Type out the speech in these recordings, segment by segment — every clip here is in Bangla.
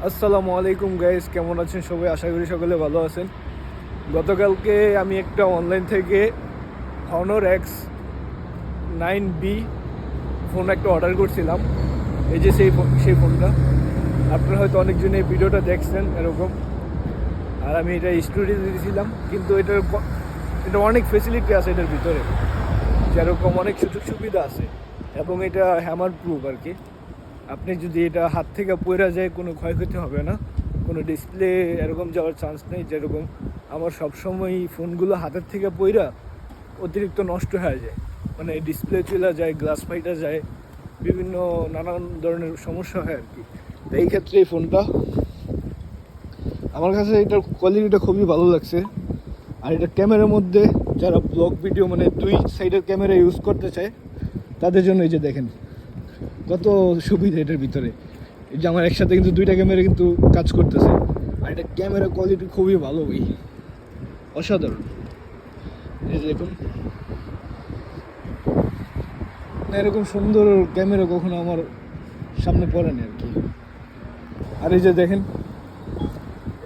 আসসালামু আলাইকুম গাইস, কেমন আছেন সবাই? আশা করি সকলে ভালো আছেন। গতকালকে আমি একটা অনলাইন থেকে Honor X9B ফোন একটা অর্ডার করছিলাম। এই যে সেই ফোনটা আপনারা হয়তো অনেকজন এই ভিডিওটা দেখছেন এরকম। আর আমি এটা স্টুডিও দিয়েছিলাম, কিন্তু এটা অনেক ফেসিলিটি আছে এটার ভিতরে, যেরকম অনেক সুযোগ সুবিধা আছে এবং এটা হ্যামার প্রুফ আর কি। আপনি যদি এটা হাত থেকে পড়ে যায় কোনো ক্ষয়ক্ষতি হবে না, কোনো ডিসপ্লে এরকম যাওয়ার চান্স নেই। যেরকম আমার সবসময় ফোনগুলো হাতের থেকে পড়া অতিরিক্ত নষ্ট হয়ে যায়, মানে ডিসপ্লে চলে যায়, গ্লাস ফাইটা যায়, বিভিন্ন নানান ধরনের সমস্যা হয় আর কি। তো এই ক্ষেত্রে এই ফোনটা আমার কাছে এটার কোয়ালিটিটা খুবই ভালো লাগছে। আর এটা ক্যামেরার মধ্যে যারা ব্লগ ভিডিও মানে দুই সাইডের ক্যামেরা ইউজ করতে চায় তাদের জন্য এই যে দেখেন কত সুবিধা এটার ভিতরে। এই যে আমার একসাথে কিন্তু দুইটা ক্যামেরা কিন্তু কাজ করতেছে। আর এটা ক্যামেরা কোয়ালিটি খুবই ভালো, ভাই, অসাধারণ। এই যে দেখুন, না এরকম সুন্দর ক্যামেরা কখনো আমার সামনে পড়ে না আর কি। আর এই যে দেখেন,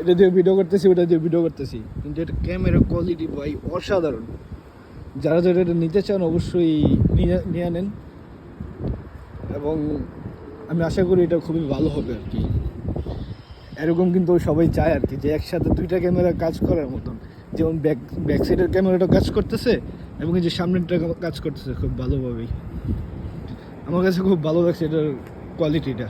এটা দিয়ে ভিডিও করতেছি, ওটা দিয়ে ভিডিও করতেছি, কিন্তু এটা ক্যামেরা কোয়ালিটি ভাই অসাধারণ। যারা যারা এটা নিতে চান অবশ্যই নিয়ে নেন, এবং আমি আশা করি এটা খুবই ভালো হবে আর কি। এরকম কিন্তু সবাই চায় আর কি, যে একসাথে দুইটা ক্যামেরা কাজ করার মতন। যেমন ব্যাক সাইডের ক্যামেরাটা কাজ করতেছে এবং এই যে সামনেরটা কাজ করতেছে খুব ভালোভাবেই। আমার কাছে খুব ভালো লাগছে এটার কোয়ালিটিটা।